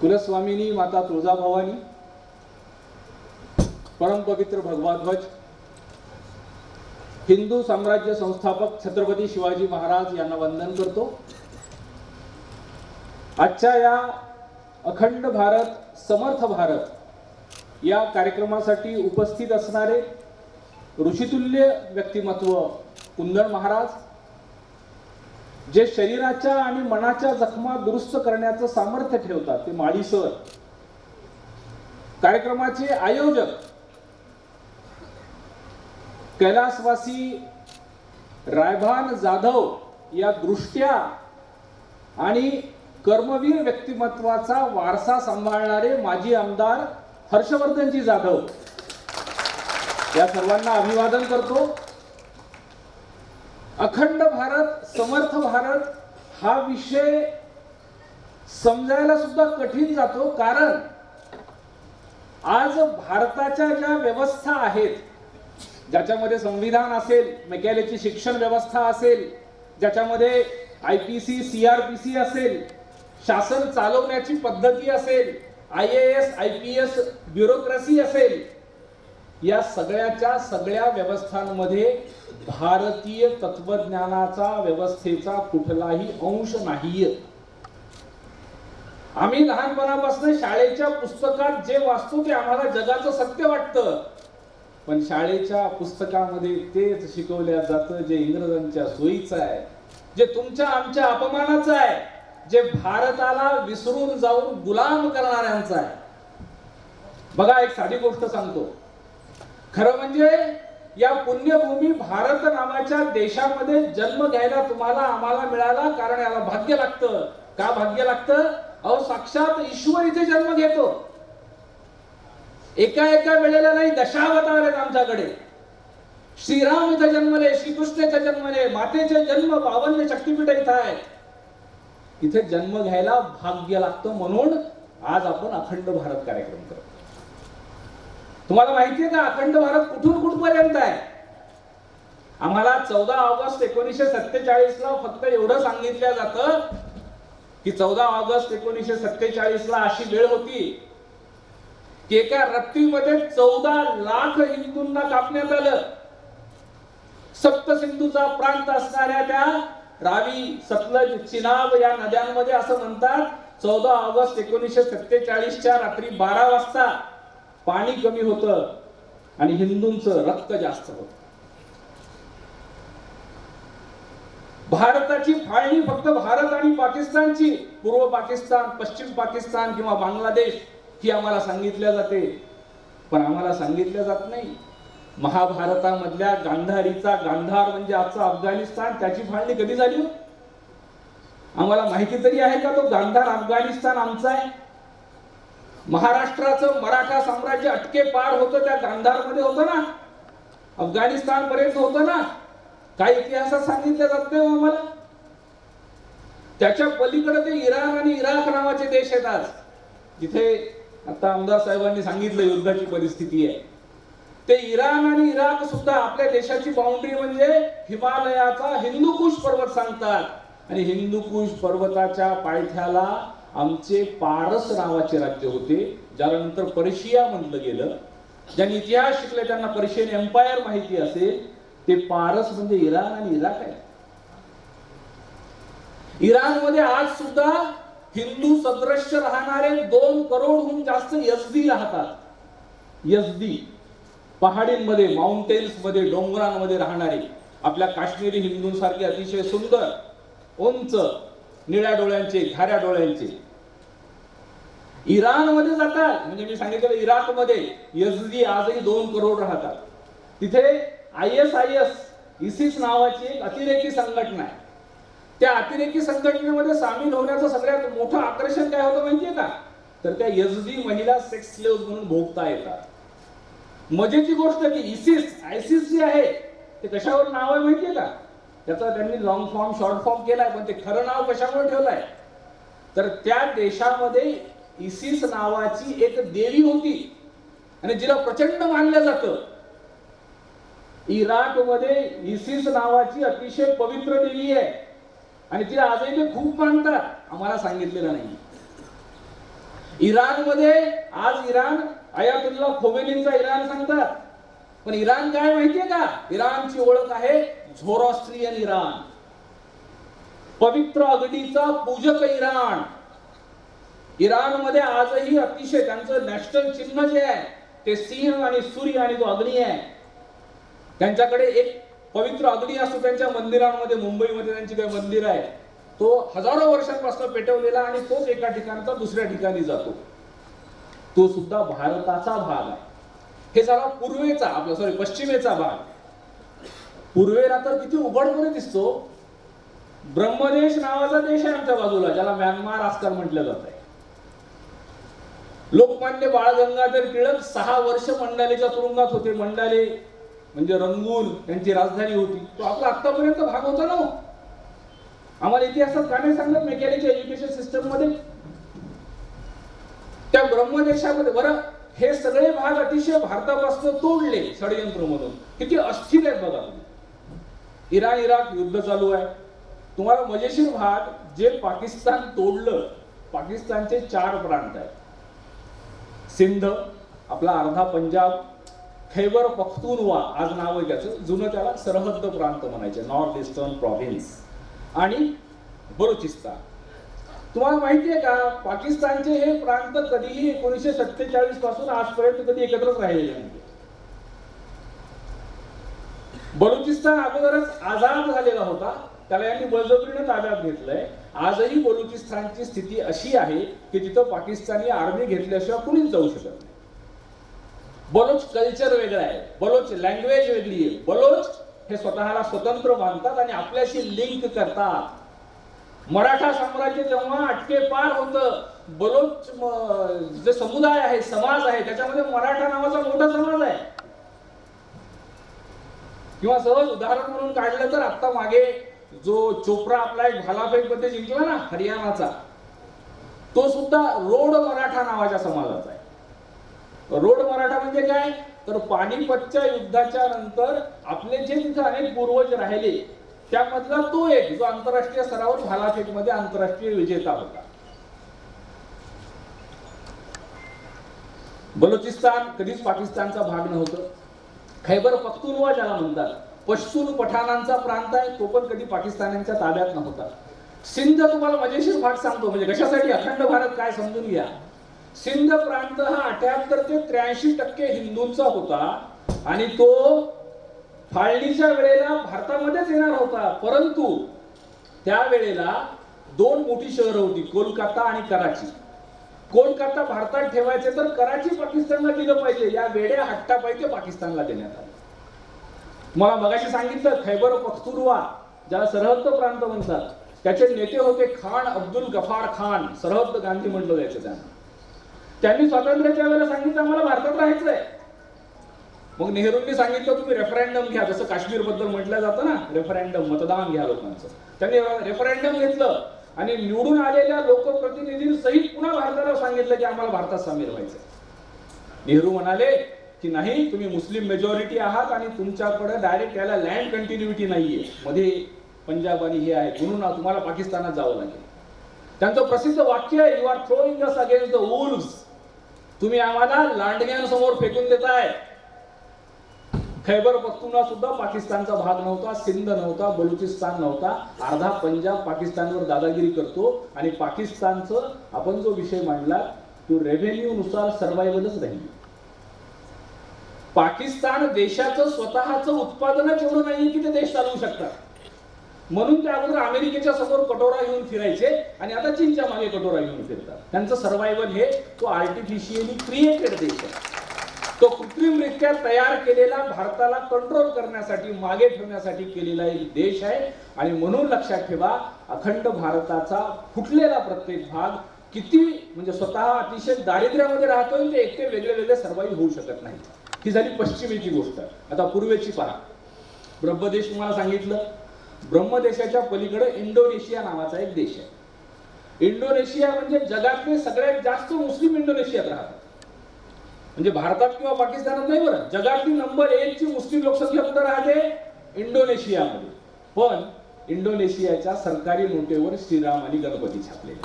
कुलस्वामिनी माता तुळजाभवानी, परमपवित्र भगवा ध्वज, हिंदू साम्राज्य संस्थापक छत्रपती शिवाजी महाराज यांना वंदन करतो। आजच्या या अखंड भारत समर्थ भारत या कार्यक्रमासाठी उपस्थित असणारे ऋषितुल्य व्यक्तिमत्व कुंदन महाराज, जे शरीराच्या आणि मनाच्या जखमा दुरुस्त करण्याचं सामर्थ्य ठेवतात, ते माळी सर, कार्यक्रमाचे आयोजक कैलासवासी रायभान जाधव या दृष्ट्या आणि कर्मवीर व्यक्तिमत्वाचा वारसा सांभाळणारे माजी आमदार हर्षवर्धनजी जाधव, या सर्वांना अभिवादन करतो। अखंड भारत समर्थ भारत हा विषय समजायला सुद्धा कठीण जातो, कारण आज भारताच्या ज्या व्यवस्था आहेत, ज्याच्यामध्ये संविधान असेल, मैकेलेची शिक्षण व्यवस्था असेल, ज्याच्यामध्ये IPC CRPC असेल, शासन चालवण्याची पद्धती असेल, IAS IPS ब्युरोक्रेसी असेल, या सगळ्याच्या सगळ्या व्यवस्थांमध्ये भारतीय तत्वज्ञानाचा व्यवस्थेचा कुठलाही अंश नाहीये। आम्ही लहानपणापासून शाळेच्या पुस्तकात जे वाचतो ते आम्हाला जगाचं सत्य वाटतं, पण शाळेच्या पुस्तकामध्ये तेच शिकवल्या जातं जे इंग्रजांच्या सोयीचं आहे, जे तुमच्या आमच्या अपमानाचं आहे, जे भारताला विसरून जाऊन गुलाम करणाऱ्यांचं आहे। बघा, एक साधी गोष्ट सांगतो, खरं म्हणजे या पुण्यभूमी भारत नावाच्या देशामध्ये जन्म घ्यायला तुम्हाला आम्हाला मिळाला, कारण याला भाग्य लागतं। का भाग्य लागतं? अहो, साक्षात ईश्वर इथे जन्म घेतो। एका वेळेला नाही, दशावतार आहेत आमच्याकडे। श्रीराम इथे जन्मले, श्रीकृष्ण इथे जन्मले, मातेचे जन्म 52 शक्तीपीठ इथे आहेत। इथे जन्म घ्यायला भाग्य लागतं, म्हणून आज आपण अखंड भारत कार्यक्रम करतो। तुम्हाला माहितीये का अखंड भारत कुठून कुठपर्यंत आहे? आम्हाला 14 ऑगस्ट 1947 ला फक्त एवढं सांगितलं जातं की 14 ऑगस्ट 1947 ला अशी वेळ होती की एका रत्तीमध्ये 14 लाख हिंदूंना कापण्यात आलं। सप्तसिंधूचा प्रांत असणाऱ्या त्या रावी, सतलज, चिनाब या नद्यांमध्ये असं म्हणतात 14 ऑगस्ट 1947 च्या रात्री 12 वाजता पाणी कमी होतं आणि हिंदूंचं रक्त जास्त होतं। भारताची फाळणी फक्त भारत आणि पाकिस्तानची, पूर्व पाकिस्तान, पश्चिम पाकिस्तान किंवा बांगलादेश ही आम्हाला सांगितल्या जाते, पण आम्हाला सांगितलं जात नाही महाभारतामधल्या गांधारीचा गांधार म्हणजे आजचा अफगाणिस्तान, त्याची फाळणी कधी झाली? आम्हाला माहिती तरी आहे का तो गांधार अफगाणिस्तान आमचा आहे? महाराष्ट्राचं मराठा साम्राज्य अटके पार होतं, त्या गांधारमध्ये होतं ना, अफगाणिस्तान पर्यंत होतं ना। काय इतिहासात सांगितलं जात नाही आम्हाला? त्याच्या पलीकडे ते इराण आणि इराक नावाचे देश आहेत आज, जिथे आता आमदार साहेबांनी सांगितलं युद्धाची परिस्थिती आहे। ते इराण आणि इराक सुद्धा आपल्या देशाची बाउंड्री म्हणजे हिमालयाचा हिंदुकुश पर्वत सांगतात, आणि हिंदुकुश पर्वताच्या पायथ्याला आमचे पारस नावाचे राज्य होते, ज्याला नंतर पर्शिया म्हटलं गेलं। ज्यांनी इतिहास शिकले त्यांना पर्शियन एम्पायर माहिती असेल, ते पारस म्हणजे इराण आणि इराक आहे। इराणमध्ये आज सुद्धा हिंदू सदृश्य राहणारे 2 करोडहून जास्त यजदी राहतात। यजदी पहाडींमध्ये, माउंटेन्स मध्ये, डोंगरांमध्ये राहणारे, आपल्या काश्मीरी हिंदूंसारखे अतिशय सुंदर, उंच, निळ्या डोळ्यांचे, घाऱ्या डोळ्यांचे इराणमध्ये जातात। म्हणजे मी सांगितलं इराकमध्ये यजदी आजही 2 करोड राहतात। तिथे ISIS इसिस नावाची एक अतिरेकी संघटना आहे। त्या अतिरेकी संघटनेमध्ये सामील होण्याचं सगळ्यात मोठं आकर्षण काय होतं माहितीये का? तर त्या यजदी महिला सेक्स स्लेव्ह म्हणून भोगता येतात। मजेची गोष्ट की ISIS जी आहे ते कशावर नाव आहे माहितीये का? त्याचा त्यांनी लॉंग फॉर्म शॉर्ट फॉर्म केलाय, पण ते खरं नाव कशामुळे ठेवलंय? तर त्या देशामध्ये इसिस नावाची एक देवी होती आणि जिला प्रचंड मानलं जातं। इराकमध्ये इसिस नावाची अतिशय पवित्र देवी आहे आणि तिला आजही ते खूप मानतात, आम्हाला सांगितलेलं नाही। इराणमध्ये आज इराण अयातुल्ला खोमेनींचा इराण सांगतात, पण इराण काय माहितीये का? इराणची ओळख आहे झोरॉस्ट्रियन इराण, पवित्र अग्नीचा पूजक इराण. इराणमध्ये आजही अतिशय त्यांचं नॅशनल चिन्ह जे आहे ते सिंह आणि सूर्य आणि तो अग्नी आहे. त्यांच्याकडे एक पवित्र अग्नी असतो त्यांच्या मंदिरांमध्ये. मुंबईमध्ये त्यांची काही मंदिर आहे, तो हजारो वर्षांपासून पेटवलेला आणि तोच एका ठिकाणचा दुसऱ्या ठिकाणी जातो. तो सुद्धा भारताचा भाग आहे. हे झाला पूर्वेचा आपला पश्चिमेचा भाग. पूर्वेला तर किती उघडपणे दिसतो. ब्रह्मदेश नावाचा देश आहे आमच्या बाजूला, ज्याला म्यानमार आजकाल म्हटलं जात आहे. लोकमान्य बाळ गंगाधर टिळक 6 वर्ष मंडालेच्या तुरुंगात होते. मंडाले म्हणजे रंगून त्यांची राजधानी होती. तो आपला आतापर्यंत भाग होता ना. आम्हाला इतिहासात का नाही सांगत मेकॅनिकल एज्युकेशन सिस्टम मध्ये? त्या ब्रह्मदेशामध्ये बरं हे सगळे भाग अतिशय भारतापासून तोडले षडयंत्र म्हणून. किती अस्थिर आहेत बघा तुम्ही. इराण इराक युद्ध चालू आहे. तुम्हाला मजेशीर भाग, जे पाकिस्तान तोडलं, पाकिस्तानचे 4 प्रांत आहेत. सिंध, आपला अर्धा पंजाब, खैबर पख्तूनवा आज नाव आहे त्याचं, जुनं त्याला सरहद्द प्रांत म्हणायचे, नॉर्थ ईस्टर्न प्रॉव्हिन्स, आणि बलुचिस्तान. तुम्हाला माहिती आहे का पाकिस्तानचे हे प्रांत कधीही 1947 पासून आजपर्यंत कधी एकत्रच राहिलेले नाही. बलुचिस्तान अगोदरच आझाद झालेला होता, त्याला यांनी बळजबरीने ताब्यात घेतलंय. आजही बलुचिस्तानची स्थिती अशी आहे की तिथं पाकिस्तानी आर्मी घेतल्याशिवाय कुणीच जाऊ शकत नाही. बलोच कल्चर वेगळं आहे, बलोच लँग्वेज वेगळी आहे. बलोच हे स्वतःला स्वतंत्र मानतात आणि आपल्याशी लिंक करतात. मराठा साम्राज्य जेव्हा अटके पार होतं, बलोच जे समुदाय आहे, समाज आहे, त्याच्यामध्ये मराठा नावाचा मोठा समाज आहे. किंवा सहज उदाहरण म्हणून काढलं तर आता मागे जो चोप्रा आपला एक भालाफेक मध्ये जिंकला ना हरियाणाचा, तो सुद्धा रोड मराठा नावाच्या समाजाचा आहे. रोड मराठा म्हणजे काय तर पानिपतच्या युद्धाच्या नंतर आपले जे तिथे अनेक पूर्वज राहिले त्यामधला तो एक जो आंतरराष्ट्रीय स्तरावर भालाफेक मध्ये आंतरराष्ट्रीय विजेता होता. बलुचिस्तान कधीच पाकिस्तानचा भाग नव्हतं. खैबर पख्तूनवा ज्याला म्हणतात, पश्तून पठाणांचा प्रांत आहे, तो पण कधी पाकिस्तानांच्या ताब्यात नव्हता. सिंध तुम्हाला मजेशीर भाग सांगतो, म्हणजे कशासाठी अखंड भारत काय समजून घ्या. सिंध प्रांत हा 78 ते 83% हिंदूंचा होता आणि तो फाळणीच्या वेळेला भारतामध्येच येणार होता. परंतु त्यावेळेला 2 मोठी शहरं होती, कोलकाता आणि कराची. कोलकाता भारतात ठेवायचे तर कराची पाकिस्तानला दिलं पाहिजे, या वेड्या हट्टापायी पाकिस्तानला देण्यात आलं. मला मगाशी सांगितलं खैबर पख्तूनवा ज्याला सरहद्द प्रांत म्हणतात, त्याचे नेते होते खान अब्दुल गफार खान, सरहद्द गांधी म्हटलं जायचं त्यांना. त्यांनी स्वातंत्र्याच्या वेळेला सांगितलं आम्हाला भारतात राहायचंय. मग नेहरूंनी सांगितलं तुम्ही रेफरेंडम घ्या, जसं काश्मीर बद्दल म्हटलं जातं ना, रेफरेंडम मतदान घ्या लोकांचं. त्यांनी रेफरेंडम घेतलं आणि निवडून आलेल्या लोकप्रतिनिधींसहित पुन्हा भारताला सांगितलं की आम्हाला भारतात सामील व्हायचंय. नेहरू म्हणाले की नाही, तुम्ही मुस्लिम मेजॉरिटी आहात आणि तुमच्याकडे डायरेक्ट याला लँड कंटिन्युटी नाहीये, मध्ये पंजाब आणि हे आहे, म्हणून तुम्हाला पाकिस्तानात जावं लागेल. त्यांचं प्रसिद्ध वाक्य आहे, you are throwing us against the wolves. तुम्ही आम्हाला लांडग्यांसमोर फेकून देताय. खैबर पख्तूनवा सुद्धा पाकिस्तानचा भाग नव्हता, सिंध नव्हता, बलुचिस्तान नव्हता. अर्धा पंजाब पाकिस्तानवर दादागिरी करतो आणि पाकिस्तानचं आपण जो विषय मांडला तो रेव्हेन्यू नुसार सर्व्हायव्हलच राहील. पाकिस्तान देशाचं स्वतःचं उत्पादनच एवढं नाहीये की ते देश चालवू शकतात. म्हणून ते अगोदर अमेरिकेच्या समोर कटोरा घेऊन फिरायचे आणि आता चीनच्या मागे कटोरा घेऊन फिरतात. त्यांचं सर्व्हायव्हल हे तो आर्टिफिशियली क्रिएटेड देश आहे. तो कृत्रिमरित्या तयार केलेला, भारताला कंट्रोल करण्यासाठी, मागे ठेवण्यासाठी केलेला एक देश आहे. आणि म्हणून लक्षात ठेवा, अखंड भारताचा फुटलेला प्रत्येक भाग किती म्हणजे स्वतः अतिशय दारिद्र्यामध्ये राहतोय, ते एकटे वेगळे वेगळे सर्व्हाइव्ह होऊ शकत नाही. ही झाली पश्चिमेची गोष्ट. आता पूर्वेची पहा. ब्रह्मदेश तुम्हाला सांगितलं. ब्रह्मदेशाच्या पलीकडे इंडोनेशिया नावाचा एक देश आहे. इंडोनेशिया म्हणजे जगातले सगळ्यात जास्त मुस्लिम इंडोनेशियात राहतात. म्हणजे भारतात किंवा पाकिस्तानात नाही बरं, जगातली नंबर 1 ची मुस्लिम लोकसंख्या कुठे राहते? इंडोनेशियामध्ये. पण इंडोनेशियाच्या सरकारी नोटेवर श्रीराम आणि गणपती छापलेले.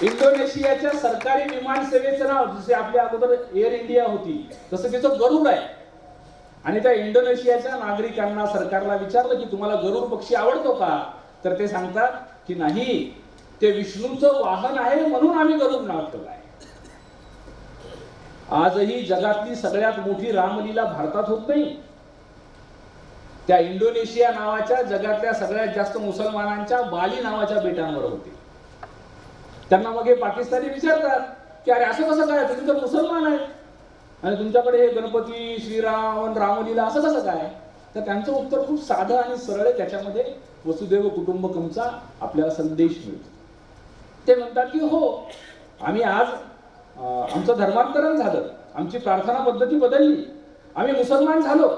इंडोनेशियाच्या सरकारी विमान सेवेचं नाव जसे आपल्या अगोदर एअर इंडिया होती तसं तिचं गरुड आहे. आणि त्या इंडोनेशियाच्या नागरिकांना सरकारला विचारलं की तुम्हाला गरुड पक्षी आवडतो का, तर ते सांगतात की नाही, ते विष्णूचं वाहन आहे म्हणून आम्ही गरुड नाव ठेवलं आहे. आजही जगातली सगळ्यात मोठी रामलीला भारतात होत नाही, त्या इंडोनेशिया नावाच्या जगातल्या सगळ्यात जास्त मुसलमानांच्या बाली नावाच्या बेटांवर होते. त्यांना मग हे पाकिस्तानी विचारतात की अरे असं कसं काय, तुम्ही तर मुसलमान आहेत आणि तुमच्याकडे हे गणपती, श्रीराम, रामलीला असं कसं काय. तर त्यांचं उत्तर खूप साधं आणि सरळ आहे. त्याच्यामध्ये वसुदैव कुटुंबकमचा आपल्याला संदेश मिळतो. ते म्हणतात की हो, आम्ही आज आमचं धर्मांतरण झालं, आमची प्रार्थना पद्धती बदलली, आम्ही मुसलमान झालो,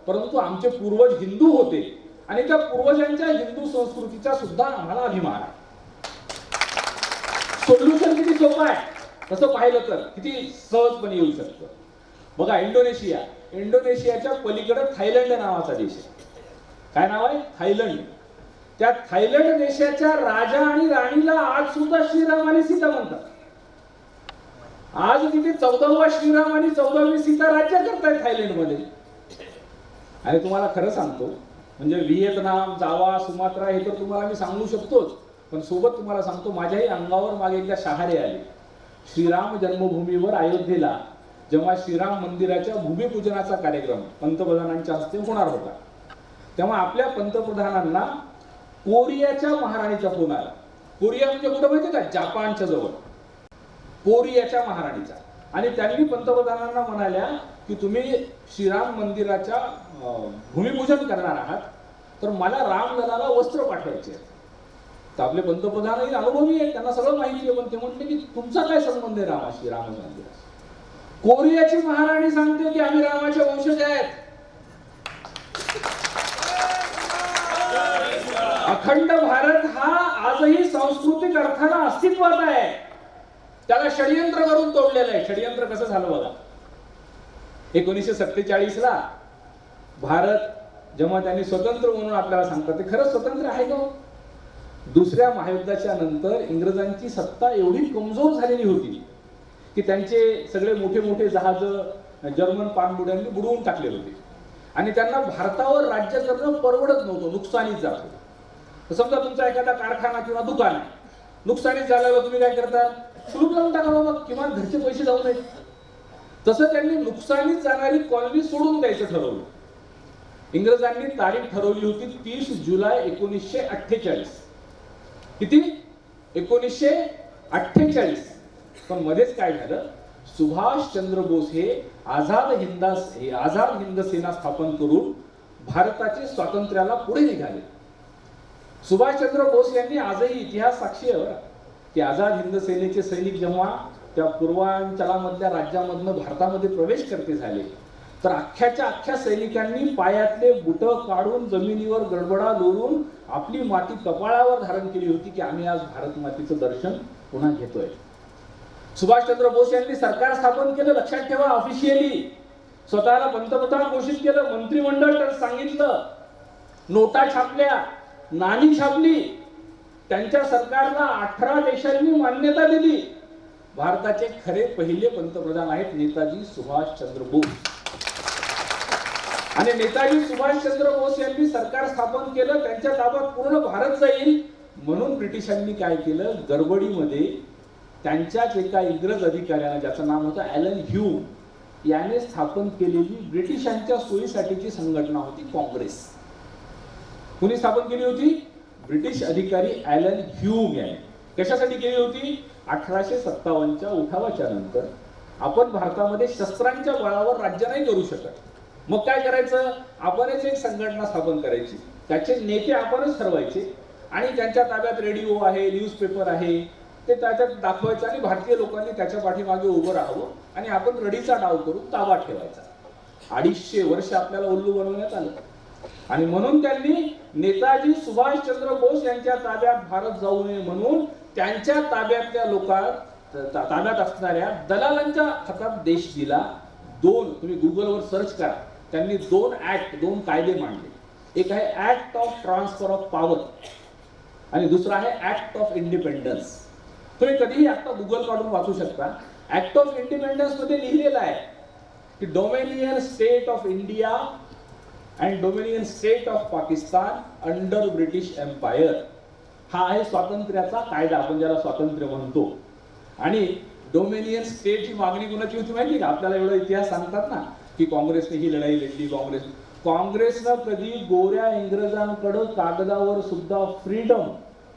परंतु आमचे पूर्वज हिंदू होते आणि त्या पूर्वजांच्या हिंदू संस्कृतीचा सुद्धा आम्हाला अभिमान आहे. सोल्युशन किती सोपं आहे तसं पाहिलं तर किती सहजपणे येऊ शकतं. बघा, इंडोनेशियाच्या पलीकडे थायलंड नावाचा देश आहे. काय नाव आहे? थायलंड. त्या थायलंड देशाच्या राजा आणि राणीला आज सुद्धा श्रीराम आणि सीता म्हणतात. आज तिथे 14वा श्रीराम आणि 14वी सीता राज्य करतायत थायलंडमध्ये. आणि तुम्हाला खरं सांगतो, म्हणजे व्हिएतनाम, जावा, सुमात्रा हे तर तुम्हाला मी सांगू शकतोच, पण सोबत तुम्हाला सांगतो माझ्याही अंगावर मागे एकदा शहारे आले. श्रीराम जन्मभूमीवर अयोध्येला जेव्हा श्रीराम मंदिराच्या भूमिपूजनाचा कार्यक्रम पंतप्रधानांच्या हस्ते होणार होता, तेव्हा आपल्या पंतप्रधानांना कोरियाच्या महाराणीचा फोन आला. कोरिया म्हणजे कुठं माहिती का? जपानच्या जवळ. कोरियाच्या महाराणीचा. आणि त्यांनी पंतप्रधानांना म्हणाल्या की तुम्ही श्रीराम मंदिराच्या भूमिपूजन करणार आहात, तर मला रामललाला वस्त्र पाठवायचे आहेत. तर आपले पंतप्रधानही अनुभवी आहेत, त्यांना सगळं माहिती आहे, पण ते म्हटले की तुमचा काय संबंध आहे रामाशी, राम मंदिराशी. कोरियाची महाराणी सांगते की आम्ही रामाचे वंशज आहेत. अखंड भारत हा आजही सांस्कृतिक अर्थानं अस्तित्वात आहे. त्याला षडयंत्र करून तोडलेलं आहे. षडयंत्र कसं झालं बघा. 1947 ला भारत जेव्हा त्यांनी स्वतंत्र म्हणून आपल्याला सांगतात, ते खरंच स्वतंत्र आहे का? दुसऱ्या महायुद्धाच्या नंतर इंग्रजांची सत्ता एवढी कमजोर झालेली होती की त्यांचे सगळे मोठे मोठे जहाज जर्मन पाणबुड्यांनी बुडवून टाकले होते आणि त्यांना भारतावर राज्य करणं परवडत नव्हतं, नुकसानीच जात होतं. समजा तुमचा एखादा कारखाना किंवा दुकान आहे, नुकसानीच झाल्यावर तुम्ही काय करता? सुलूक लावून टाका बाबा, किमान घरचे पैसे जाऊ नये. तसं त्यांनी नुकसानीत जाणारी कॉलनी सोडून द्यायचं ठरवलं. इंग्रजांनी तारीख ठरवली होती 30 जुलै 1948. किती? 1948. पण मध्येच काय झालं? सुभाषचंद्र बोस हे आझाद हिंद सेना स्थापन करून भारताच्या स्वातंत्र्याला पुढे निघाले. सुभाषचंद्र बोस यांनी आजही इतिहास साक्षी आहे की आझाद हिंद सेनेचे सैनिक जेव्हा त्या पूर्वांचलामधल्या राज्यामधनं भारतामध्ये प्रवेश करते झाले, तर अख्ख्या सैनिकांनी पायातले बुट काढून जमिनीवर गडबडा लोळून आपली माती कपाळावर धारण केली होती की आम्ही आज भारत मातेचं दर्शन पुन्हा घेतोय. सुभाषचंद्र बोस यांनी सरकार स्थापन केलं. लक्षात ठेवा, ऑफिशियली स्वतःला पंतप्रधान घोषित केलं, मंत्रिमंडळ सांगितलं, नोटा छापल्या, नाणी छापली. त्यांच्या सरकारला 18 देशांनी मान्यता दिली. भारताचे खरे पहिले पंतप्रधान आहेत नेताजी सुभाषचंद्र बोस. आणि नेताजी सुभाषचंद्र बोस यांनी सरकार स्थापन केलं, त्यांच्या ताब्यात पूर्ण भारत जाईल म्हणून ब्रिटिशांनी काय केलं? गडबडीमध्ये त्यांच्याच एका इंग्रज अधिकाऱ्यानं, ज्याचं नाव होतं ॲलन ह्यूम, याने स्थापन केलेली ब्रिटिशांच्या सोयीसाठीची संघटना होती काँग्रेस. कुणी स्थापन केली होती? ब्रिटिश अधिकारी ॲलन ह्यूम याने. कशासाठी केली होती? 1857च्या उठावाच्या नंतर आपण भारतामध्ये शस्त्रांच्या बळावर राज्य नाही करू शकत. मग काय करायचं? आपणच एक संघटना स्थापन करायची, त्याचे नेते आपणच ठरवायचे आणि त्यांच्या ताब्यात रेडिओ आहे, न्यूजपेपर आहे, ते त्याच्यात दाखवायचं आणि भारतीय लोकांनी त्याच्या पाठीमागे उभं राहावं आणि आपण रडीचा डाव करून ताबा ठेवायचा. 250 वर्ष आपल्याला उल्लू बनवण्यात आलं. आणि म्हणून त्यांनी नेताजी सुभाषचंद्र बोस यांच्या ताब्यात भारत जाऊ नये म्हणून त्यांच्या ताब्यातल्या ताब्यात असणाऱ्या दलालांच्या हातात देश दिला. तुम्ही गुगलवर सर्च करा, त्यांनी 2 कायदे मांडले. एक आहे act of transfer of power आणि दुसरा आहे ऍक्ट ऑफ इंडिपेंडन्स. तुम्ही कधीही आता गुगल काढून वाचू शकता. ऍक्ट ऑफ इंडिपेंडन्स मध्ये लिहिलेलं आहे की dominion state of India and dominion state of Pakistan under British empire. हा आहे स्वातंत्र्याचा कायदा, आपण ज्याला स्वातंत्र्य म्हणतो. आणि डोमेनियन स्टेटची मागणी कोणाची होती माहिती का? आपल्याला एवढा इतिहास सांगतात ना की काँग्रेसने ही लढाई लढली. काँग्रेसनं कधी गोऱ्या इंग्रजांकडे कागदावर सुद्धा फ्रीडम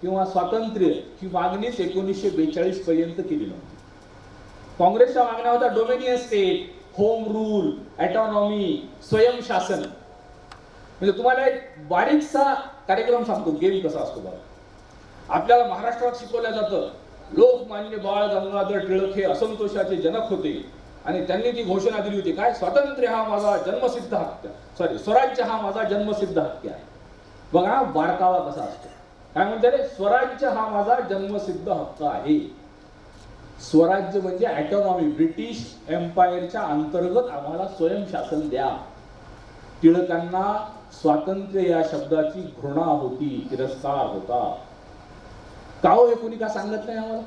किंवा स्वातंत्र्य ही मागणीच 1942 पर्यंत केली नव्हती. काँग्रेसच्या मागण्या होत्या dominion state, home rule, autonomy, स्वयंशासन. म्हणजे तुम्हाला एक बारीकसा कार्यक्रम सांगतो, गेम कसा असतो बघा. आपल्याला महाराष्ट्रात शिकवलं जातं लोकमान्य बाळ गंगाधर टिळक हे असंतोषाचे जनक होते आणि त्यांनी ती घोषणा दिली होती काय, स्वातंत्र्य हा माझा जन्मसिद्ध हक्क, स्वराज्य हा माझा जन्मसिद्ध हक्क आहे. बघा बारकावा कसा असतो. काय म्हणते रे, स्वराज्य हा माझा जन्मसिद्ध हक्क आहे. स्वराज्य म्हणजे ऑटोनॉमी, ब्रिटिश एम्पायरच्या अंतर्गत आम्हाला स्वयंशासन द्या. टिळकांना स्वातंत्र्य या शब्दाची घृणा होती, तिरस्कार होता. का हो हे कोणी का सांगत नाही आम्हाला?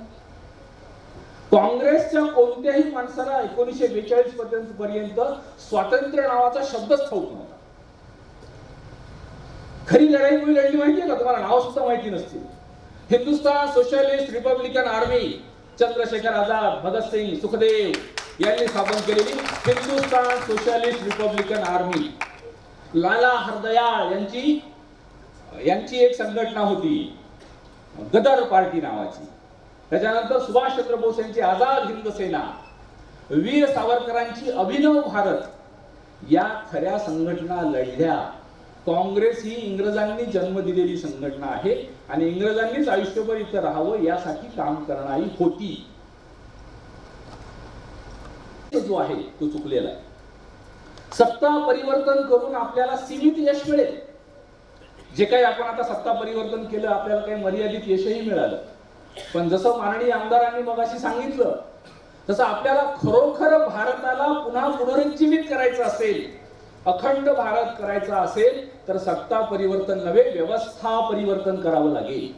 काँग्रेसच्या कोणत्याही माणसाला 1942 पर्यंत स्वातंत्र्य नावाचा शब्दच ठाऊक नव्हता. खरी लढाई कोणी लढली माहितीये का तुम्हाला? नाव सुद्धा माहिती नसतील. Hindustan socialist Republican army, Chandrashekhar Azad, Bhagat Singh, Sukhdev यांनी स्थापन केलेली हिंदुस्तान सोशलिस्ट रिपब्लिकन आर्मी. लाला हरदयाळ यांची एक संघटना होती गदर पार्टी नावाची. त्याच्यानंतर सुभाषचंद्र बोस यांची आझाद हिंद सेना, वीर सावरकरांची अभिनव भारत, या खऱ्या संघटना लढल्या. काँग्रेस ही इंग्रजांनी जन्म दिलेली संघटना आहे आणि इंग्रजांनीच आयुष्यभर इथं राहावं यासाठी काम करणारी होती. जो आहे तो चुकलेला आहे. सत्ता परिवर्तन करून आपल्याला सीमित यश मिळेल. जे काही आपण आता सत्ता परिवर्तन केलं आपल्याला काही मर्यादित यशही मिळालं. पण जसं माननीय आमदारांनी मगाशी सांगितलं तसं आपल्याला खरोखर भारताला पुन्हा पुनरुज्जीवित करायचं असेल, अखंड भारत करायचा असेल तर सत्ता परिवर्तन नव्हे, व्यवस्था परिवर्तन करावं लागेल.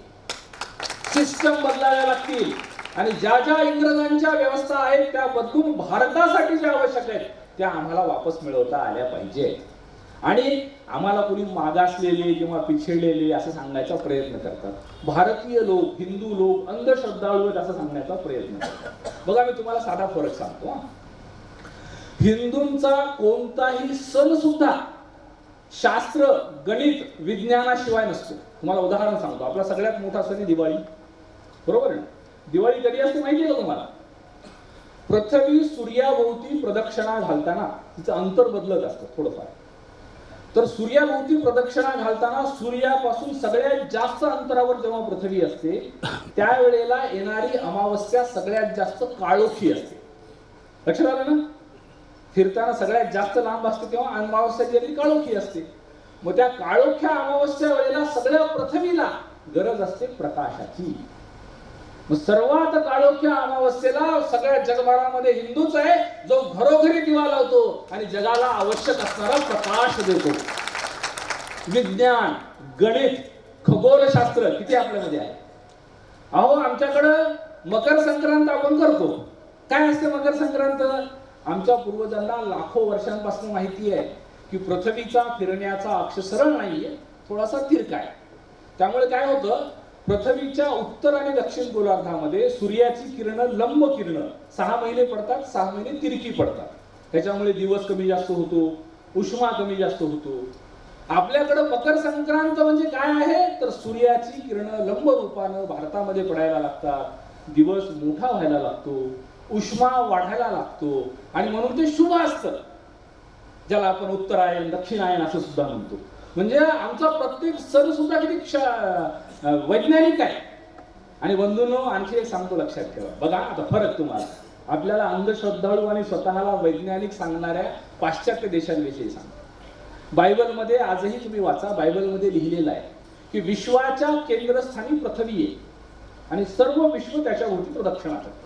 सिस्टम बदलाव्या लागतील आणि ज्या ज्या इंग्रजांच्या व्यवस्था आहेत त्या बदलून भारतासाठी ज्या आवश्यक आहेत त्या आम्हाला वापस मिळवता आल्या पाहिजे. आणि आम्हाला कोणी मागासलेले किंवा पिछडलेले असं सांगण्याचा प्रयत्न करतात. भारतीय लोक, हिंदू लोक अंधश्रद्धाळू आहेत असं सांगण्याचा प्रयत्न करतात. बघा मी तुम्हाला साधा फरक सांगतो. हिंदूंचा कोणताही सण सुद्धा शास्त्र, गणित, विज्ञानाशिवाय नसतो. तुम्हाला उदाहरण सांगतो. आपला सगळ्यात मोठा सण आहे दिवाळी, बरोबर आहे ना? दिवाळी कधी असते माहिती आहे का तुम्हाला? पृथ्वी सूर्याभोवती प्रदक्षिणा घालताना तिचं अंतर बदलत असतं थोडंफार. तर सूर्याभोवती प्रदक्षिणा घालताना सूर्यापासून सगळ्यात जास्त अंतरावर जेव्हा पृथ्वी असते त्यावेळेला येणारी अमावस्या सगळ्यात जास्त काळोखी असते. लक्षात आलं ना? फिरताना सगळ्यात जास्त लांब असते तेव्हा अमावस्या जी काळोखी असते. मग त्या काळोख्या अमावस्या वेळेला सगळ्या पृथ्वीला गरज असते प्रकाशाची. मग सर्वात काळोख्या अमावस्येला सगळ्या जगभरामध्ये हिंदूच आहे जो घरोघरी दिवा लावतो आणि जगाला आवश्यक असणारा प्रकाश देतो. विज्ञान, गणित, खगोलशास्त्र किती आपल्यामध्ये आहे. अहो आमच्याकडं मकर संक्रांत आपण करतो. काय असते मकर संक्रांत? आमच्या पूर्वजांना लाखो वर्षांपासून माहिती आहे की पृथ्वीचा फिरण्याचा अक्ष सरळ नाहीये, थोडासा तिरका आहे. त्यामुळे काय होतं, पृथ्वीच्या उत्तर आणि दक्षिण गोलार्धामध्ये सूर्याची किरणं, लंब किरणं 6 महिने पडतात, 6 महिने तिरकी पडतात. त्याच्यामुळे दिवस कमी जास्त होतो, उष्मा कमी जास्त होतो. आपल्याकडे मकर संक्रांत म्हणजे काय आहे तर सूर्याची किरणं लंब रूपानं भारतामध्ये पडायला लागतात, दिवस मोठा व्हायला लागतो, उष्मा वाढायला लागतो आणि म्हणून ते शुभ असतं. ज्याला आपण उत्तरायण, दक्षिणायन असं सुद्धा म्हणतो. म्हणजे आमचा प्रत्येक सण सुद्धा किती वैज्ञानिक आहे. आणि बंधूंनो आणखी एक सांगतो, लक्षात ठेवा. बघा आता फरक तुम्हाला. आपल्याला अंधश्रद्धाळू आणि स्वतःला वैज्ञानिक सांगणाऱ्या पाश्चात्य देशांविषयी सांगतो. बायबलमध्ये आजही तुम्ही वाचा, बायबलमध्ये लिहिलेलं आहे की विश्वाच्या केंद्रस्थानी पृथ्वी आहे आणि सर्व विश्व त्याच्या भोवती प्रदक्षिणा करतं.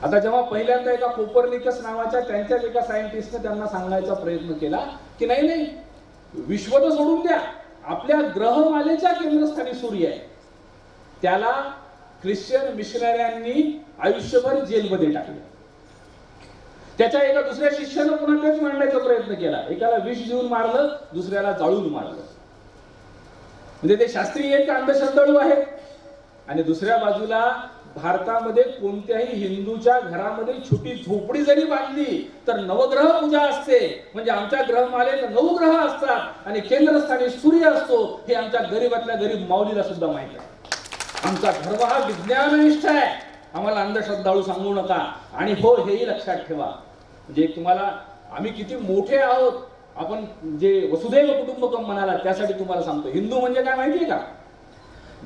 आता जेव्हा पहिल्यांदा एका कोपर्निकस नावाच्या त्यांच्याच एका सायंटिस्टने त्यांना सांगायचा प्रयत्न केला की नाही नाही, विश्व तर सोडून द्या, आपल्या ग्रहमालेच्या केंद्रस्थानी सूर्य आहे, त्याला ख्रिश्चन मिशनऱ्यांनी आयुष्यभर जेलमध्ये टाकले. त्याच्या एका दुसऱ्या शिष्यानं पुन्हा तेच मांडण्याचा प्रयत्न केला. एकाला विष देऊन मारलं, दुसऱ्याला जाळून मारलं. म्हणजे ते शास्त्रीय आहेत का अंधश्रद्धाळू आहेत? आणि दुसऱ्या बाजूला भारतामध्ये कोणत्याही हिंदूच्या घरामध्ये छोटी झोपडी जरी बांधली तर नवग्रह पूजा असते. म्हणजे आमच्या ग्रहमालेत 9 ग्रह असतात आणि केंद्रस्थानी सूर्य असतो हे आमच्या गरीबातल्या गरीब माऊलीला सुद्धा माहित आहे. आमचा धर्म हा विज्ञाननिष्ठ आहे. आम्हाला अंधश्रद्धाळू सांगू नका. आणि हो, हेही लक्षात ठेवा, म्हणजे तुम्हाला आम्ही किती मोठे आहोत, आपण जे वसुधैव कुटुंबकम म्हणाला त्यासाठी तुम्हाला सांगतो. हिंदू म्हणजे काय माहितीये का?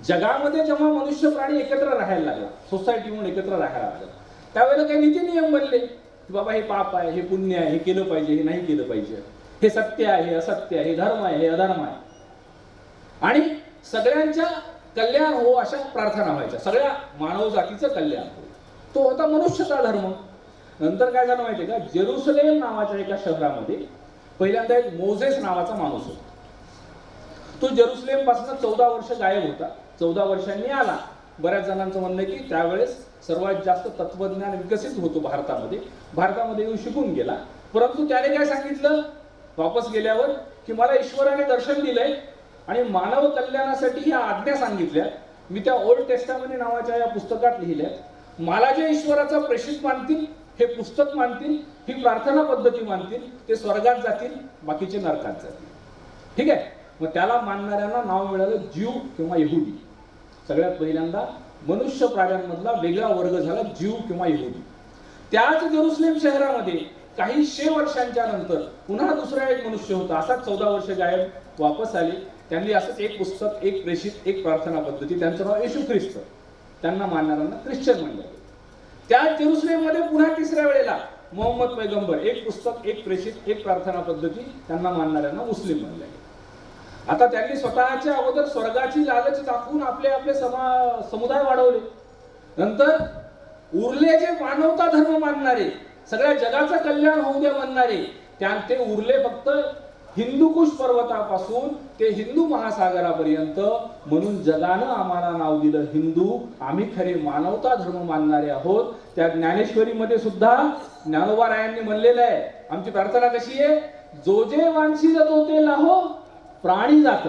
जगामध्ये जेव्हा मनुष्य प्राणी एकत्र राहायला लागला, सोसायटी म्हणून एकत्र राहायला लागला, त्यावेळेला काही नीती नियम बनले की बाबा हे पाप आहे, हे पुण्य आहे, हे केलं पाहिजे, हे नाही केलं पाहिजे, हे सत्य आहे, हे असत्य आहे, हे धर्म आहे, हे अधर्म आहे. आणि सगळ्यांच्या कल्याण हो अशा प्रार्थना व्हायच्या, सगळ्या मानव जातीचं कल्याण हो. तो होता मनुष्यता धर्म. नंतर काय झालं माहितीये का? जेरुसलेम नावाच्या एका शहरामध्ये पहिल्यांदा एक मोझेस नावाचा माणूस होता. तो जेरुसलेम पासून 14 वर्ष गायब होता. 14 वर्षांनी आला. बऱ्याच जणांचं म्हणणं आहे की त्यावेळेस सर्वात जास्त तत्वज्ञान विकसित होतो भारतामध्ये येऊन शिकून गेला. परंतु त्याने काय सांगितलं वापस गेल्यावर की मला ईश्वराने दर्शन दिलंय आणि मानव कल्याणासाठी ही आज्ञा सांगितल्या. मी त्या ओल्ड टेस्टामेंट नावाच्या या पुस्तकात लिहिल्या. मला जे ईश्वराचा प्रेषित मानतील, हे पुस्तक मानतील, ही प्रार्थना पद्धती मानतील, ते स्वर्गात जातील, बाकीचे नरकात जातील. ठीक आहे. मग त्याला मानणाऱ्यांना नाव मिळालं ज्यू किंवा यहुदी. सगळ्यात पहिल्यांदा मनुष्य प्राण्यांमधला वेगळा वर्ग झाला ज्यू किंवा यहुदी. त्याच जेरुसलेम शहरामध्ये काही 100 वर्षांच्या नंतर पुन्हा दुसरा एक मनुष्य होता. असाच 14 वर्ष गायब, वापस आले. त्यांनी असंच एक पुस्तक, एक प्रेषित, एक प्रार्थना पद्धती, त्यांचं नाव येशू ख्रिस्त. त्यांना मानणाऱ्यांना ख्रिश्चन म्हणलं. त्याच जेरुसलेम मध्ये पुन्हा तिसऱ्या वेळेला मोहम्मद पैगंबर, एक पुस्तक, एक प्रेषित, एक प्रार्थना पद्धती, त्यांना मानणाऱ्यांना मुस्लिम म्हणलं. आता त्यांनी स्वतःच्या अगोदर स्वर्गाची लालच दाखवून आपले आपले समुदाय वाढवले. नंतर उरले जे मानवता धर्म मानणारे, सगळ्या जगाचं कल्याण होऊ द्या म्हणणारे, ते उरले फक्त हिंदुकुश पर्वतापासून ते हिंदू महासागरापर्यंत. म्हणून जगानं आम्हाला नाव दिलं हिंदू. आम्ही खरे मानवता धर्म मानणारे आहोत. त्या ज्ञानेश्वरीमध्ये सुद्धा ज्ञानोबा रायांनी म्हणलेलं आहे. आमची प्रार्थना कशी आहे? जो जे वांशील तो ते लाहो प्राणी जात.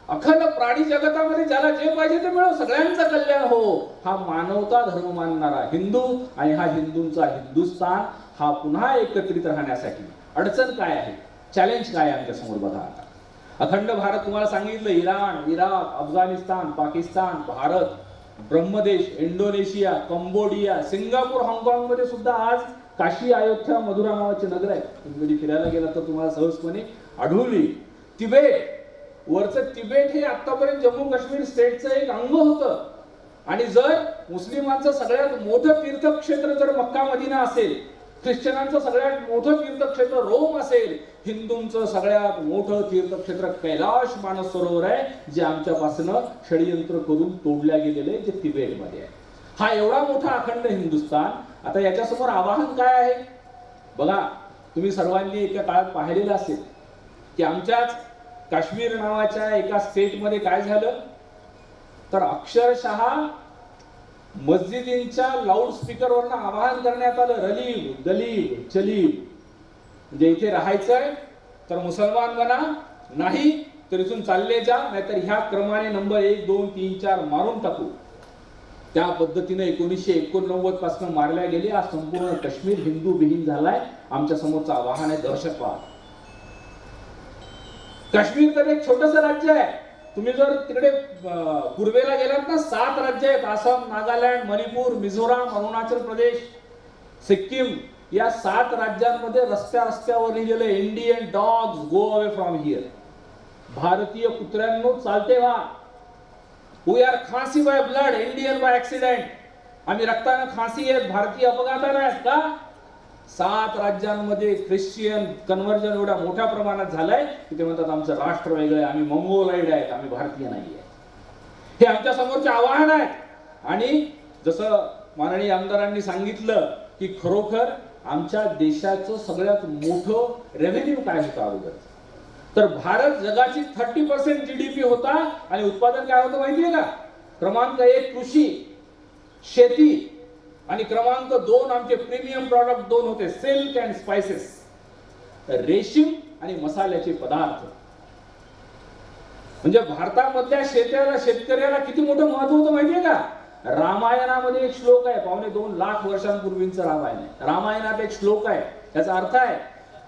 अखंड प्राणी जगतामध्ये ज्याला जे पाहिजे ते मिळो, सगळ्यांचं कल्याण हो, हा मानवता धर्म मानणारा हिंदू. आणि हा हिंदूंचा हिंदुस्थान हा पुन्हा एकत्रित राहण्यासाठी अडचण काय आहे, चॅलेंज काय आहे आमच्या समोर बघा. आता अखंड भारत तुम्हाला सांगितलं, Iran, Iraq, Afghanistan, Pakistan, Bharat, Brahmadesh, Indonesia, Cambodia, Singapore, हाँगकाँग मध्ये सुद्धा आज काशी, अयोध्या, मथुरा नावाची नगर आहेत. तुम्ही कधी फिरायला गेला तर तुम्हाला सहजपणे आढळून येईल. तिबेट, वरचं तिबेट हे आतापर्यंत जम्मू काश्मीर स्टेटचं एक अंग होतं. आणि जर मुस्लिमांचं सगळ्यात मोठं तीर्थक्षेत्र जर मक्का मदिना असेल, ख्रिश्चनांचं सगळ्यात मोठं तीर्थक्षेत्र रोम असेल, हिंदूंचं सगळ्यात मोठं तीर्थक्षेत्र कैलाश मानस सरोवर आहे, जे आमच्यापासून षडयंत्र करून तोडल्या गेलेले, जे तिबेटमध्ये आहे. हा एवढा मोठा अखंड हिंदुस्थान. आता याच्यासमोर आव्हान काय आहे बघा. तुम्ही सर्वांनी एका काळात पाहिलेलं असेल की आमच्याच काश्मीर नावाच्या एका स्टेटमध्ये काय झालं, तर अक्षरशः मस्जिदींच्या लाऊडस्पीकरवरनं आवाहन करण्यात आलं, रलीब गलीब चलीब. म्हणजे इथे राहायचंय तर मुसलमान बना, नाही तर इथून चालले जा, नाहीतर ह्या क्रमाने नंबर 1 2 3 4 मारून टाकू. त्या पद्धतीने 1989 पासून मारल्या गेले. आज संपूर्ण काश्मीर हिंदू विहीन झालाय. आमच्या समोरचं आवाहन आहे दहशतवाद. काश्मीर तर एक छोटस राज्य आहे. तुम्ही जर तिकडे पूर्वेला गेलात ना, 7 राज्य आहेत, आसाम, नागालँड, मणिपूर, मिझोराम, अरुणाचल प्रदेश, सिक्कीम. या 7 राज्यांमध्ये रस्त्यावर लिहिलेलं Indian dogs go away from here. भारतीय कुत्र्यांनो चालते व्हा. We are Khasi by blood, Indian by accident. आम्ही रक्तानं खासी आहेत, भारतीय अपघातानं आहेत का? 7 राज्यांमध्ये ख्रिश्चियन कन्व्हर्जन एवढ्या मोठ्या प्रमाणात झालंय की ते म्हणतात आमचं राष्ट्र वेगळं आहे, आम्ही मंगोलाइड आहेत, आम्ही भारतीय नाहीये. हे आमच्या समोरचे आव्हान आहेत. आणि जसं माननीय आमदारांनी सांगितलं की खरोखर आमच्या देशाचं सगळ्यात मोठं रेव्हेन्यू काय होतं अगोदर, तर भारत जगाची 30% GDP होता. आणि उत्पादन काय होतं माहितीये का? क्रमांक 1 कृषी शेती आणि क्रमांक 2 आमचे प्रीमियम प्रॉडक्ट 2 होते सिल्क अँड स्पाइसेस, रेशीम आणि मसाल्याचे पदार्थ. म्हणजे भारतामधल्या शेतकऱ्याला किती मोठं महत्व होतं माहितीये का? रामायणामध्ये एक श्लोक आहे, 2.25 लाख वर्षांपूर्वींचं रामायण आहे. रामायणात एक श्लोक आहे, त्याचा अर्थ आहे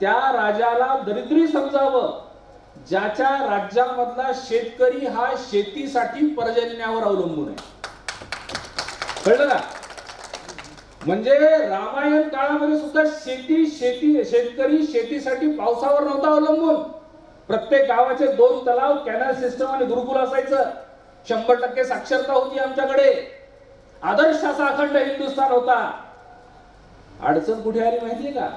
त्या राजाला दरिद्री समजावं ज्याच्या राज्यामधला शेतकरी हा शेतीसाठी पर्जन्यावर अवलंबून आहे. कळलं का? म्हणजे रामायण काळामध्ये सुद्धा शेतकरी शेतीसाठी पावसावर नव्हता अवलंबून. प्रत्येक गावाचे 2 तलाव, कॅनल सिस्टम आणि गुरुकुल असायचं. 100% साक्षरता होती आमच्याकडे. आदर्श असा अखंड हिंदुस्थान होता. अडचण कुठे आली माहितीये का?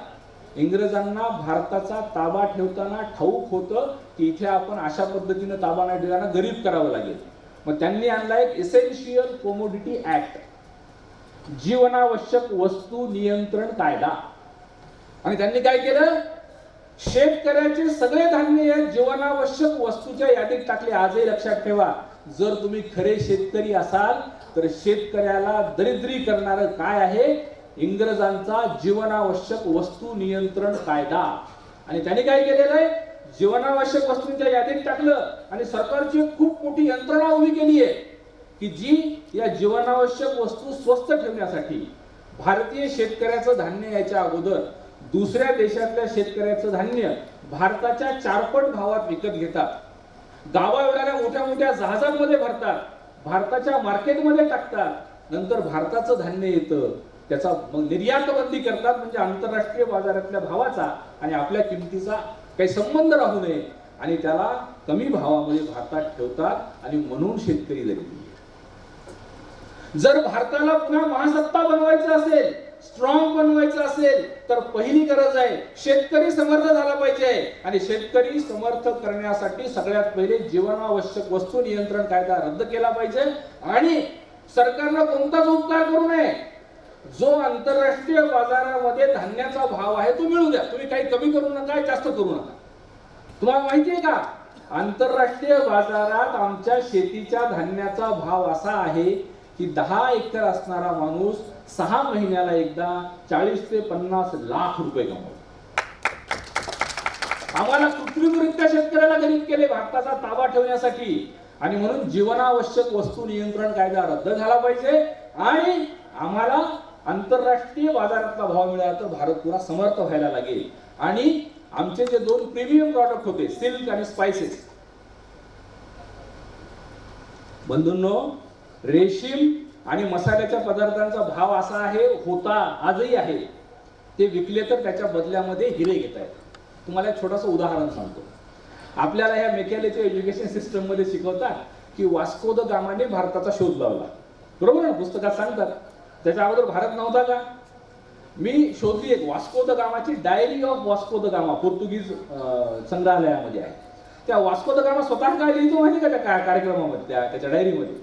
इंग्रजांना भारताचा ताबा ठेवताना ठाऊक होतं की इथे आपण अशा पद्धतीने ताबा नाही ठेवताना गरीब करावं लागेल. मग त्यांनी आणला एक एसेन्शियल कमोडिटी ऍक्ट, जीवनावश्यक वस्तू नियंत्रण कायदा. आणि त्यांनी काय केलं? शेतकऱ्याचे सगळे धान्य या जीवनावश्यक वस्तूच्या यादीत टाकले. आजही लक्षात ठेवा, जर तुम्ही खरे शेतकरी असाल तर शेतकऱ्याला दरिद्री करणारं काय आहे? इंग्रजांचा जीवनावश्यक वस्तू नियंत्रण कायदा. आणि त्यांनी काय केलेलं आहे? जीवनावश्यक वस्तूंच्या यादीत टाकलं आणि सरकारची खूप मोठी यंत्रणा उभी केली आहे की जी या जीवनावश्यक वस्तू स्वस्त ठेवण्यासाठी भारतीय शेतकऱ्याचं धान्य याच्या अगोदर दुसऱ्या देशातल्या शेतकऱ्याचं धान्य भारताच्या 4पट भावात विकत घेतात. गावा एवढ्या मोठ्या मोठ्या जहाजांमध्ये भरतात, भारताच्या मार्केटमध्ये टाकतात. नंतर भारताचं धान्य येतं, त्याचा मग निर्यात बंदी करतात. म्हणजे आंतरराष्ट्रीय बाजारातल्या भावाचा आणि आपल्या किमतीचा काही संबंध राहू नये आणि त्याला कमी भावामध्ये भारतात ठेवतात. आणि म्हणून शेतकरी दरिद्री. जर भारताला पुन्हा महासत्ता बनवायचं असेल, स्ट्रॉंग बनवायचं असेल तर पहिली गरज आहे शेतकरी समर्थ झाला पाहिजे. आणि शेतकरी समर्थ करण्यासाठी सगळ्यात पहिले जीवनावश्यक वस्तू नियंत्रण कायदा रद्द केला पाहिजे. आणि सरकारनं कोणताच उपकार करू नये. जो आंतरराष्ट्रीय बाजारामध्ये धान्याचा भाव आहे तो मिळू द्या. तुम्ही काही कमी करू नका, जास्त करू नका. तुम्हाला माहितीये का? आंतरराष्ट्रीय बाजारात आमच्या शेतीच्या धान्याचा भाव असा आहे की 10 एकर असणारा माणूस 6 महिन्याला एकदा 40 ते 50 लाख रुपये कमवतो. आम्हाला कृत्रिमरित्या शेतकऱ्याला गरीब केले भारताचा ताबा ठेवण्यासाठी. आणि म्हणून जीवनावश्यक वस्तू नियंत्रण कायदा रद्द झाला पाहिजे. आणि आम्हाला आंतरराष्ट्रीय बाजारातला भाव मिळाला तर भारत पुरा समर्थ व्हायला लागेल. आणि आमचे जे 2 प्रीमियम प्रॉडक्ट होते सिल्क आणि स्पाइसेस, बंधूंनो, रेशीम आणि मसाल्याच्या पदार्थांचा भाव असा आहे, होता, आजही आहे, ते विकले तर त्याच्या बदल्यामध्ये हिरे घेत आहेत. तुम्हाला एक छोटंसं उदाहरण सांगतो. आपल्याला ह्या मेकॅलेच्या एज्युकेशन सिस्टम मध्ये शिकवतात की वास्को द गामाने भारताचा शोध लावला. बरोबर ना? पुस्तकात सांगतात. त्याच्या अगोदर भारत नव्हता का? मी शोधली एक वास्को द गामाची diary of Vasco da Gama, पोर्तुगीज संग्रहालयामध्ये आहे. त्या वास्को द गामा स्वतः काय लिहितो माहिती का त्या कार्यक्रमामध्ये, त्याच्या डायरीमध्ये,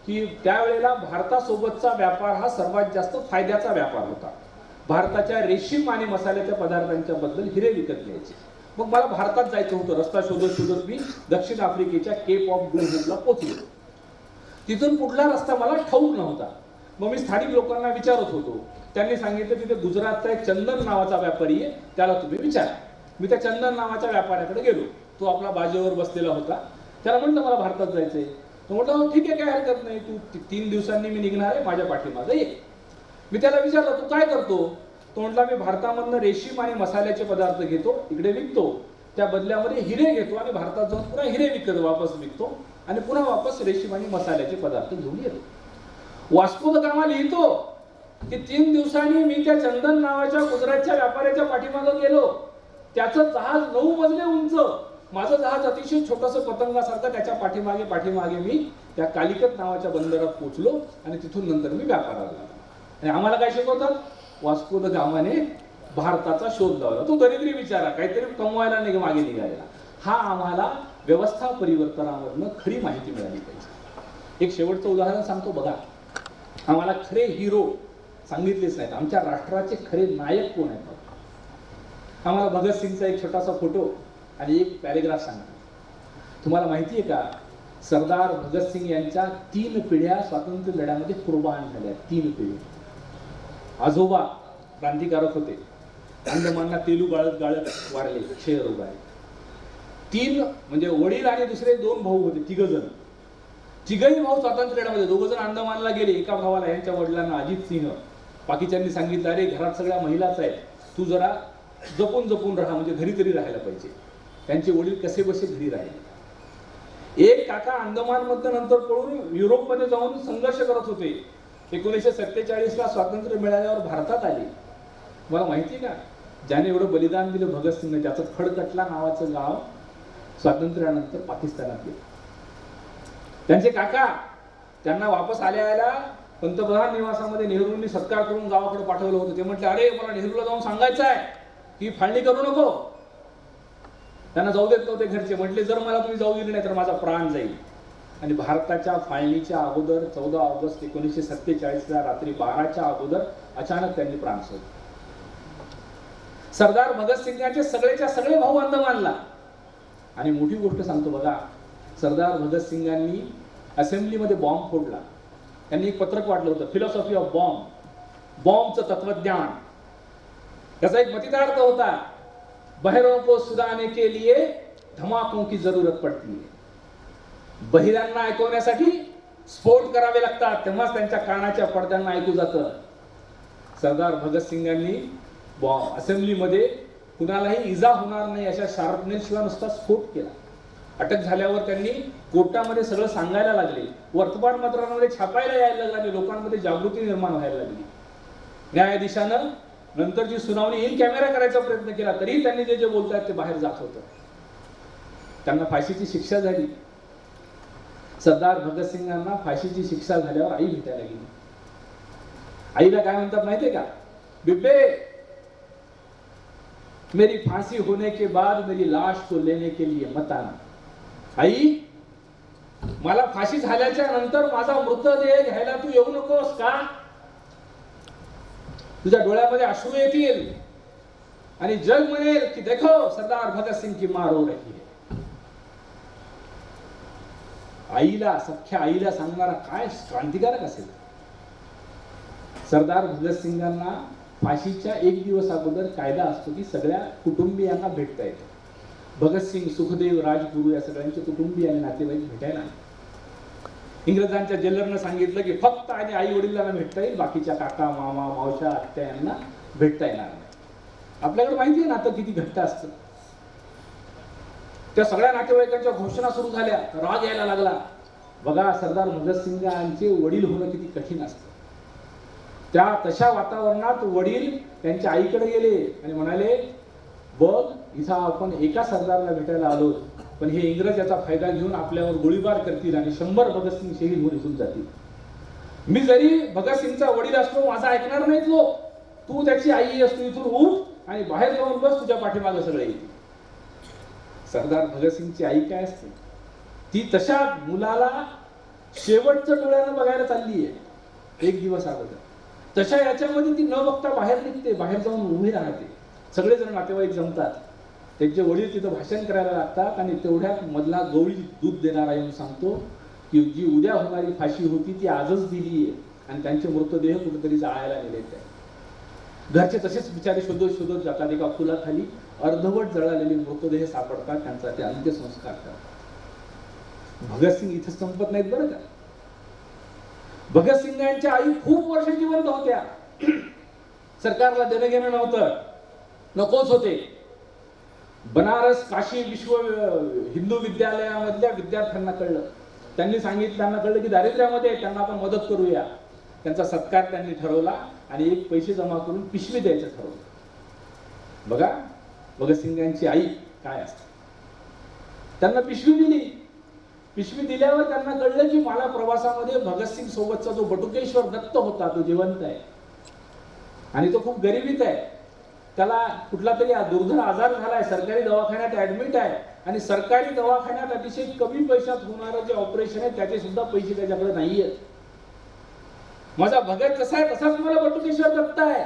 की त्यावेळेला भारतासोबतचा व्यापार हा सर्वात जास्त फायद्याचा व्यापार होता. भारताच्या रेशीम आणि मसाल्याच्या पदार्थांच्या बद्दल हिरे विकत घ्यायचे. मग मला भारतात जायचं होतं. रस्ता शोधत शोधत मी दक्षिण आफ्रिकेच्या केप ऑफ गुड होपला पोहोचलो. तिथून पुढला रस्ता मला ठाऊक नव्हता. मग मी स्थानिक लोकांना विचारत होतो. त्यांनी सांगितलं तिथे गुजरातचा एक चंदन नावाचा व्यापारी आहे, त्याला तुम्ही विचारा. मी त्या चंदन नावाच्या व्यापाऱ्याकडे गेलो. तो आपला बाजेवर बसलेला होता. त्याला म्हटलं मला भारतात जायचंय. तो म्हटलं ठीक आहे, काय हरकत नाही, तू 3 दिवसांनी मी निघणार आहे, माझ्या पाठीमागे ये. मी त्याला विचारलं तू काय करतो? तो म्हटला मी भारतामधनं रेशीम आणि मसाल्याचे पदार्थ घेतो, इकडे विकतो, त्या बदल्यामध्ये हिरे घेतो आणि भारतात जाऊन पुन्हा हिरे विकत वापस विकतो आणि पुन्हा वापस रेशीम आणि मसाल्याचे पदार्थ घेऊन येतो. वास्को द गामा लिहितो की 3 दिवसांनी मी त्या चंदन नावाच्या गुजरातच्या व्यापाऱ्याच्या पाठीमागे गेलो. त्याचं जहाज 9 मजले उंच, माझं जहाज अतिशय छोटंसं पतंगासारखं, त्याच्या पाठीमागे मी त्या कालिकत नावाच्या बंदरात पोहोचलो आणि तिथून नंतर मी व्यापाराला लागलो. आणि आम्हाला काय शिकवतात? वास्को द गामाने भारताचा शोध लावला. तो दरिद्री विचारा, काहीतरी कमवायला नाही मागे निघालेला. हा आम्हाला व्यवस्था परिवर्तनावरनं खरी माहिती मिळाली पाहिजे. एक शेवटचं उदाहरण सांगतो बघा. आम्हाला खरे हिरो सांगितलेच नाहीत. आमच्या राष्ट्राचे खरे नायक कोण आहेत? आम्हाला भगतसिंगचा एक छोटासा फोटो आणि एक पॅरेग्राफ सांगा. तुम्हाला माहिती आहे का, सरदार भगतसिंग यांच्या 3 पिढ्या स्वातंत्र्य लढ्यामध्ये कुर्बान झाल्या. 3 पिढी. आजोबा क्रांतिकारक होते, अंदमानला तेलू गाळत गाळत वारले, क्षयरोगाने. 3 म्हणजे वडील आणि दुसरे 2 भाऊ होते, 3 जण. तिघही भाऊ स्वातंत्र्य लढ्यामध्ये, 2 जण अंदमानला गेले. एका भावाला, यांच्या वडिलांना अजित सिंह, बाकीच्यांनी सांगितलं अरे घरात सगळ्या महिलाच आहेत, तू जरा जपून जपून राहा, म्हणजे घरी तरी राहायला पाहिजे. त्यांचे वडील कसे बसे घरी राहिले. एक काका अंदमान मधनं नंतर पळून युरोपमध्ये जाऊन संघर्ष करत होते. 1947 ला स्वातंत्र्य मिळाल्यावर भारतात आले. मला माहिती का, ज्याने एवढं बलिदान दिलं भगतसिंगने, त्याचं खडकटला नावाचं गाव स्वातंत्र्यानंतर पाकिस्तानात गेलं. त्यांचे काका त्यांना वापस आल्या पंतप्रधान निवासामध्ये नेहरूंनी सत्कार करून गावाकडे पाठवलं होतं. ते म्हटले अरे मला नेहरूला जाऊन सांगायचं आहे की फाळणी करू नको. त्यांना जाऊ देत नव्हते घरचे. म्हटले जर मला तुम्ही जाऊ दिले नाही तर माझा प्राण जाईल. आणि भारताच्या फाळणीच्या अगोदर 14 ऑगस्ट 1947 ला रात्री 12च्या अगोदर अचानक त्यांनी प्राण सोडले. सरदार भगतसिंगांचे सगळेच्या सगळे भाऊ अंदमानला. आणि मोठी गोष्ट सांगतो बघा, सरदार भगतसिंगांनी असेंब्लीमध्ये बॉम्ब फोडला. त्यांनी एक पत्रक वाटलं होतं, फिलॉसॉफी ऑफ बॉम्ब, बॉम्बचं तत्वज्ञान. त्याचा एक मतितार्थ होता, बहरों को सुधारने के लिए धमाकों की जरूरत पडती है. बहिरांना ऐकवण्यासाठी स्फोट करावे लागतात, तेव्हाच त्यांच्या कानाच्या पडद्यांना ऐकू जातं. सरदार भगतसिंगांनी असेंब्लीमध्ये कुणालाही इजा होणार नाही अशा शार्पनेसला नुसता स्फोट केला. अटक झाल्यावर त्यांनी कोर्टामध्ये सगळं सांगायला लागले, वर्तमानपत्रांमध्ये छापायला यायला लागले, लोकांमध्ये जागृती निर्माण व्हायला लागली. न्यायाधीशानं नंतरची सुनावणी इन कॅमेरा करायचा प्रयत्न केला, तरी त्यांनी जे बोलतायत ते बाहेर जात होतं. त्यांना फाशीची शिक्षा झाली. सरदार भगतसिंगांना फाशीची शिक्षा झाल्यावर आई भेटायला गेली. आईला काय म्हणतात माहितीये का, बिब्बे मेरी फांसी होने के बाद मेरी लाश को लेने के लिए मत आना. आई मला फाशी झाल्याच्या नंतर माझा मृतदेह घ्यायला तू येऊ नकोस का. तुझ्या डोळ्यामध्ये अश्रू येतील आणि जग म्हणेल की देखो सरदार भगतसिंग की माँ रो रही है. आईला, सख्या आईला सांगणारा काय क्रांतिकारक असेल. सरदार भगतसिंगांना फाशीच्या 1 दिवस अगोदर कायदा असतो की सगळ्या कुटुंबियांना भेटता येतं. भगतसिंग, सुखदेव, राजगुरू या सगळ्यांचे कुटुंबीय आणि नातेवाईक भेटायला. इंग्रजांच्या जेलरनं सांगितलं की फक्त आणि आई वडिलांना भेटता येईल, बाकीच्या काका, मामा, मावशा, आत्या यांना भेटता येणार नाही. आपल्याकडे माहिती आहे नातं किती घट्ट असतं. त्या सगळ्या नातेवाईकांच्या घोषणा सुरू झाल्या, राग यायला लागला. बघा सरदार भगतसिंगांचे वडील होणं किती कठीण असतं. त्या तशा वातावरणात वडील त्यांच्या आईकडे गेले आणि म्हणाले, बघ इथं आपण एका सरदारला भेटायला आलो, पण हे इंग्रज याचा फायदा घेऊन आपल्यावर गोळीबार करतील आणि 100 भगतसिंग शहीद होऊन इथून जातील. मी जरी भगतसिंगचा वडील असलो माझा ऐकणार नाहीत लोक. तू त्याची आई असतो, इथून उठ आणि बाहेर जाऊन बस, तुझ्या पाठीमागे सगळे येतील. सरदार भगतसिंगची आई काय असते, ती तशा मुलाला शेवटच्या डोळ्यानं बघायला चालली आहे 1 दिवस अगोदर. तशा याच्यामध्ये ती न बघता बाहेर निघते, बाहेर जाऊन उभी राहते. सगळेजण नातेवाईक जमतात, त्यांचे वडील तिथं भाषण करायला लागतात आणि तेवढ्यात मधला गवळी दूध देणारा येऊन सांगतो की जी उद्या होणारी फाशी होती ती आजच दिली आहे आणि त्यांचे मृतदेह कुठेतरी जाळायला नेलेत आहे. घरचे तसेच बिचारे शोधत शोधत जातात. एका पुलाखाली अर्धवट जळालेले मृतदेह सापडतात, त्यांचा ते अंत्यसंस्कार करतात. भगतसिंग इथं संपत नाहीत बरं का. भगतसिंगांच्या आई खूप वर्ष जिवंत होत्या. सरकारला देणं घेणं नव्हतं, नकोच होते. बनारस काशी विश्व हिंदू विद्यालयामधल्या विद्यार्थ्यांना कळलं. त्यांनी सांगितलं की दारिद्र्यामध्ये त्यांना आपण मदत करूया. त्यांचा सत्कार त्यांनी ठरवला आणि 1 पैसे जमा करून पिशवी द्यायचं ठरवलं. बघा भगतसिंगांची आई काय असते. त्यांना पिशवी दिली. पिशवी दिल्यावर त्यांना कळलं की मला प्रवासामध्ये भगतसिंग सोबतचा जो बटुकेश्वर दत्त होता तो जिवंत आहे आणि तो खूप गरिबीत आहे. त्याला कुठला तरी दुर्धर आजार झालाय, सरकारी दवाखान्यात ऍडमिट आहे आणि सरकारी दवाखान्यात अतिशय कमी पैशात होणारं जे ऑपरेशन आहे त्याचे सुद्धा पैसे त्याच्याकडे नाहीये. माझा भगत कसा आहे तसाच मला बटुकेश्वर दत्त आहे.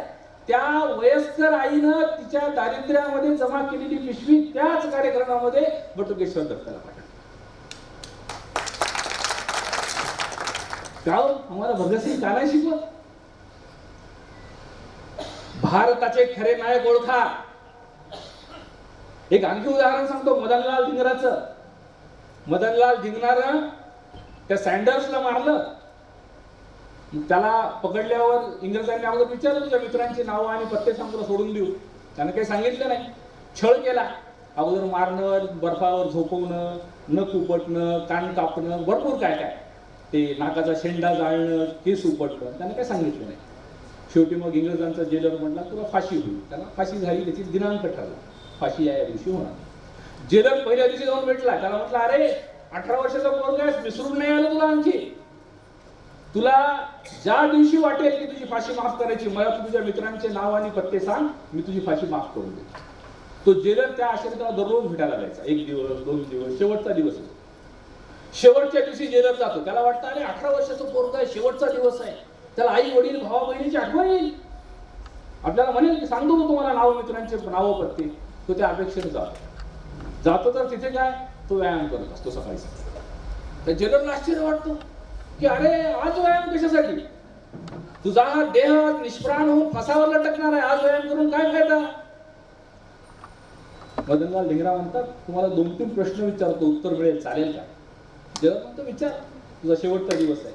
त्या वयस्कर आईनं तिच्या दारिद्र्यामध्ये जमा केलेली पिशवी त्याच कार्यक्रमामध्ये बटुकेश्वर दत्ताला पाठवली. का हो? आम्हाला भगतसिंग का नाही शिकवत? भारताचे खरे नायक ओळखा. एक आणखी उदाहरण सांगतो मदनलाल धिंगराचं. मदनलाल धिंगरार त्या सँडर्सला मारलं. त्याला पकडल्यावर इंग्रजांनी अगोदर विचारलं तुझ्या मित्रांची नावं आणि पत्ते सांग, तुला सोडून देऊ. त्यानं काही सांगितलं नाही. छळ केला. अगोदर मारणं, बर्फावर झोपवणं, नख उपटणं, कान कापणं, भरपूर काय काय, ते नाकाचा शेंडा जाळणं, केस उपटणं, त्यानं काही सांगितलं नाही. शेवटी मग इंग्रजांचा जेलर म्हटला तुला फाशी होईल. त्याला फाशी झाली. त्याची दिनांक ठरला, फाशी या दिवशी होणार. जेलर पहिल्या दिवशी जाऊन भेटला. त्याला म्हटलं अरे 18 वर्षाचा पोरगा आहेस, विसरून नाही आलं तुला आणखी? तुला ज्या दिवशी वाटेल की तुझी फाशी माफ करायची, मला तू तुझ्या मित्रांचे नाव आणि पत्ते सांग, मी तुझी फाशी माफ करून देतो. तो जेलर त्या आशेने त्याला दररोज भेटायला जायचा. 1 दिवस 2 दिवस, शेवटचा दिवस. शेवटच्या दिवशी जेलर जातो. त्याला वाटतं अरे 18 वर्षाचं पोरगा आहे, शेवटचा दिवस आहे, त्याला आई वडील भावा बहिणीची आठवण येईल, आपल्याला म्हणेल की सांगतो तुम्हाला नाव मित्रांचे नावं पत्ते. तो त्या अपेक्षेने जातो तर तिथे काय तो व्यायाम करत असतो सकाळी. त्या जेलरला आश्चर्य वाटतो की अरे आज व्यायाम कशासाठी? तुझा देह निष्प्राण होऊन फासावर लटकणार आहे, आज व्यायाम करून काय फायदा? मदनलाल धिंगरा म्हणतात तुम्हाला 2-3 प्रश्न विचारतो, उत्तर मिळेल, चालेल का? जेलर म्हणतो विचार, तुझा शेवटचा दिवस आहे.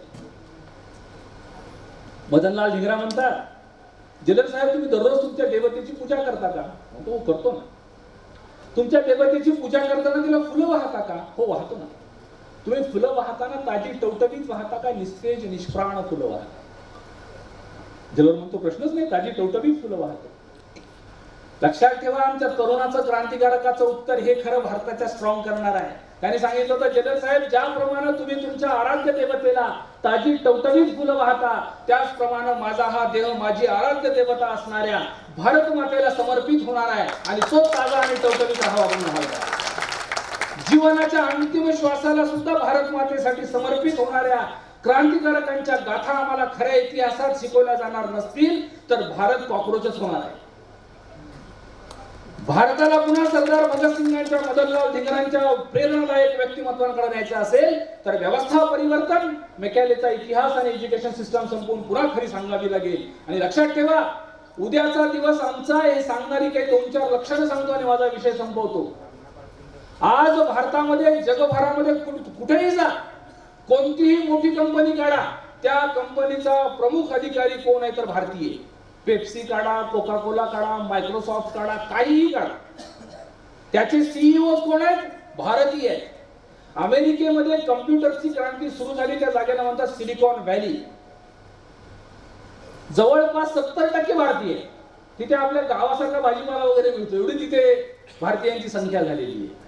मदनलाल धिंगरा म्हणतात जेलर साहेब तुम्ही दररोज तुमच्या देवतेची पूजा करता का? तो करतो ना. तुमच्या देवतेची पूजा करताना तिला फुलं वाहता का? हो वाहतो ना. तुम्ही फुलं वाहताना ताजी टवटवीत वाहता का निस्तेज निष्प्राण फुलं वाहता? जेलर म्हणतो प्रश्नच नाही, ताजी टवटवीत फुलं वाहतो. लक्षात ठेवा आमच्या तरुणाचं क्रांतिकारकाचं उत्तर हे खरं भारताच्या स्ट्रॉंग करणार आहे. त्यांनी सांगितलं होतं जेलर साहेब ज्याप्रमाणे तुम्ही तुमच्या आराध्य देवतेला ताजी टवटवीत फुलं वाहता, त्याचप्रमाणे माझा हा देह माझी आराध्य देवता असणाऱ्या भारत मातेला समर्पित होणार आहे आणि तो ताजा आणि टवटवीत हवा बनणार आहे. जीवनाच्या अंतिम श्वासाला सुद्धा भारत मातेसाठी समर्पित होणाऱ्या क्रांतिकारकांच्या गाथा आम्हाला खऱ्या इतिहासात शिकवल्या जाणार नसतील तर भारत कॉक्रोचच होणार आहे. भारताला पुन्हा सरदार भगतसिंगांच्या मदनलाल धिंगरांच्या प्रेरणादायक व्यक्तिमत्वांकडे न्यायचं असेल तर व्यवस्था परिवर्तन, मेकॅलेचा इतिहास आणि एज्युकेशन सिस्टम संपून पुन्हा खरी सांगावी लागेल. आणि लक्षात ठेवा उद्याचा दिवस आमचा हे सांगणारी काही 2-4 लक्षणं सांगतो आणि माझा विषय संपवतो. आज भारतामध्ये जगभरामध्ये कुठेही जा, कोणतीही मोठी कंपनी काढा, त्या कंपनीचा प्रमुख अधिकारी कोण आहे तर भारतीय. पेप्सी काढा, कोका कोला काढा, मायक्रोसॉफ्ट काढा, काहीही काढा, त्याचे सीईओ कोण आहेत? भारतीय आहेत. अमेरिकेमध्ये कम्प्युटरची क्रांती सुरू झाली त्या जागेला म्हणतात सिलिकॉन व्हॅली. जवळपास 70% भारतीय. तिथे आपल्या गावासारखा भाजीपाला वगैरे मिळतो, एवढी तिथे भारतीयांची संख्या झालेली आहे.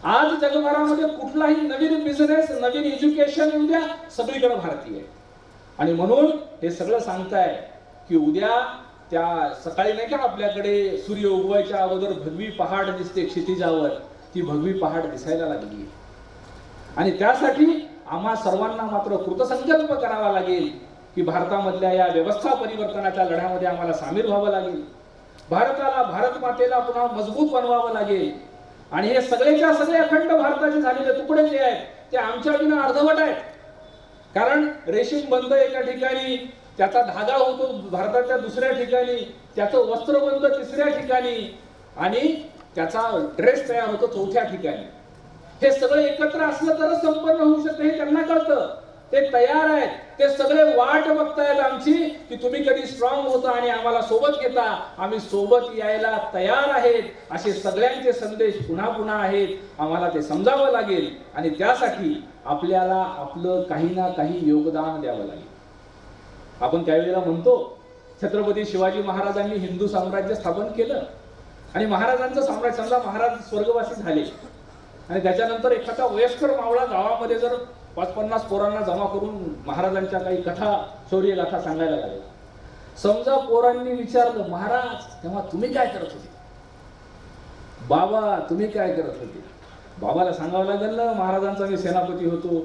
आज जगभरामध्ये कुठलाही नवीन बिझनेस, नवीन एज्युकेशन येऊ द्या, सगळीकडे भारतीय आहे. आणि म्हणून हे सगळं सांगताय की उद्या त्या सकाळी नाही का आपल्याकडे सूर्य उगवायच्या अगोदर भगवी पहाड दिसते क्षितिजावर, ती भगवी पहाड दिसायला लागली. आणि त्यासाठी आम्हा सर्वांना मात्र कृतसंकल्प करावा लागेल की भारतामधल्या या व्यवस्था परिवर्तनाच्या लढ्यामध्ये आम्हाला सामील व्हावं लागेल. भारताला, भारत मातेला पुन्हा मजबूत बनवावं लागेल. आणि हे सगळेच्या सगळे अखंड भारताचे झालेले तुकडे जे आहेत ते आमच्या विना अर्धवट आहेत. कारण रेशीम बंद एका ठिकाणी, त्याचा धागा होतो भारताच्या दुसऱ्या ठिकाणी, त्याचं वस्त्र बनतं तिसऱ्या ठिकाणी आणि त्याचा ड्रेस तयार होतो 4थ्या ठिकाणी. हे सगळे एकत्र असलं तरच संपन्न होऊ शकते हे त्यांना कळतं. ते तयार आहेत, ते सगळे वाट बघतायत आमची की तुम्ही कधी स्ट्रॉंग होता आणि आम्हाला सोबत घेता. आम्ही सोबत यायला तयार आहेत असे सगळ्यांचे संदेश पुन्हा पुन्हा आहेत. आम्हाला ते समजावं लागेल आणि त्यासाठी आपल्याला आपलं काही ना काही योगदान द्यावं लागेल. आपण त्यावेळेला म्हणतो छत्रपती शिवाजी महाराजांनी हिंदू साम्राज्य स्थापन केलं आणि महाराजांचं साम्राज्य, समजा महाराज स्वर्गवासी झाले आणि त्याच्यानंतर एखादा वयस्कर मावळा गावामध्ये जर 50-50 पोरांना जमा करून महाराजांच्या काही कथा, शौर्य गाथा सांगायला लागल्या. समजा पोरांनी विचारलं महाराज तेव्हा तुम्ही काय करत होते? बाबा तुम्ही काय करत होते? बाबाला सांगावं लागेल ना महाराजांचा मी सेनापती होतो,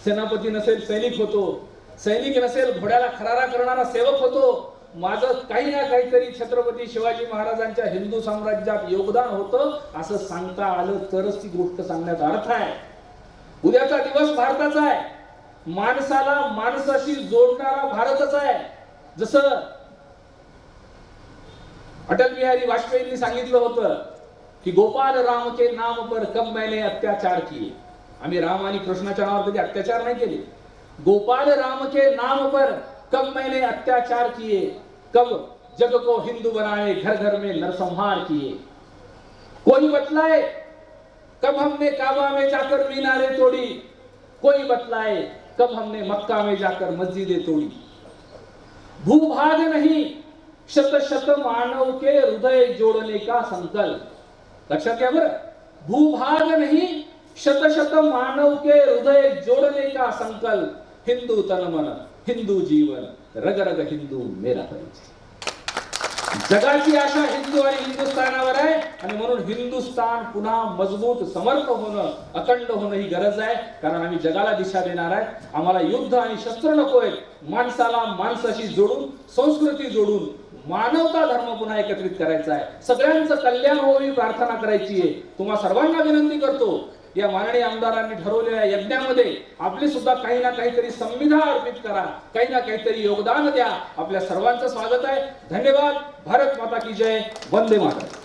सेनापती नसेल सैनिक होतो, सैनिक नसेल घोड्याला खरारा करणारा सेवक होतो. माझं काही ना काहीतरी छत्रपती शिवाजी महाराजांच्या हिंदू साम्राज्यात योगदान होतं असं सांगता आलं तरच ती गोष्ट सांगण्याचा अर्थ आहे. उद्याचा दिवस भारताचा आहे. माणसाला माणसाशी जोडणारा भारतच आहे. जसं अटल बिहारी वाजपेयींनी सांगितलं होतं की गोपाल राम के नाम पर कब मैंने अत्याचार किए. आम्ही राम आणि कृष्णाच्या नावावर कधी अत्याचार नाही केले. गोपाल राम के नाम पर कब मैंने अत्याचार किए, कब जग को हिंदू बनाए घर घर में नरसंहार किए. कोई बतलाए कब हमने काबा में जाकर मीनारे तोड़ी, कोई बतलाए कब हमने मक्का में जाकर मस्जिदें तोड़ी. भूभाग नहीं शत शत मानव के हृदय जोड़ने का संकल्प. लक्षात घ्या बरं. भूभाग नहीं शत शत मानव के हृदय जोड़ने का संकल्प. हिंदू तन मन हिंदू जीवन रग रग हिंदू मेरा परिचय. जगाची आशा हिंदू आणि हिंदुस्थानावर आहे आणि म्हणून हिंदुस्थान पुन्हा मजबूत समर्थ होणं, अखंड होणं ही गरज आहे. कारण आम्ही जगाला दिशा देणार आहे. आम्हाला युद्ध आणि शस्त्र नकोय. माणसाला माणसाशी जोडून, संस्कृती जोडून मानवता धर्म पुन्हा एकत्रित करायचा आहे. सगळ्यांचं कल्याण होईल प्रार्थना करायची आहे. तुम्हा सर्वांना विनंती करतो, या माननीय आमदारांनी ठरवलेल्या यज्ञामध्ये आपली सुद्धा काही ना काहीतरी संविधा अर्पित करा, काही ना काहीतरी योगदान द्या. आपल्या सर्वांचं स्वागत आहे. धन्यवाद. भारत माता की जय. वंदे मातरम.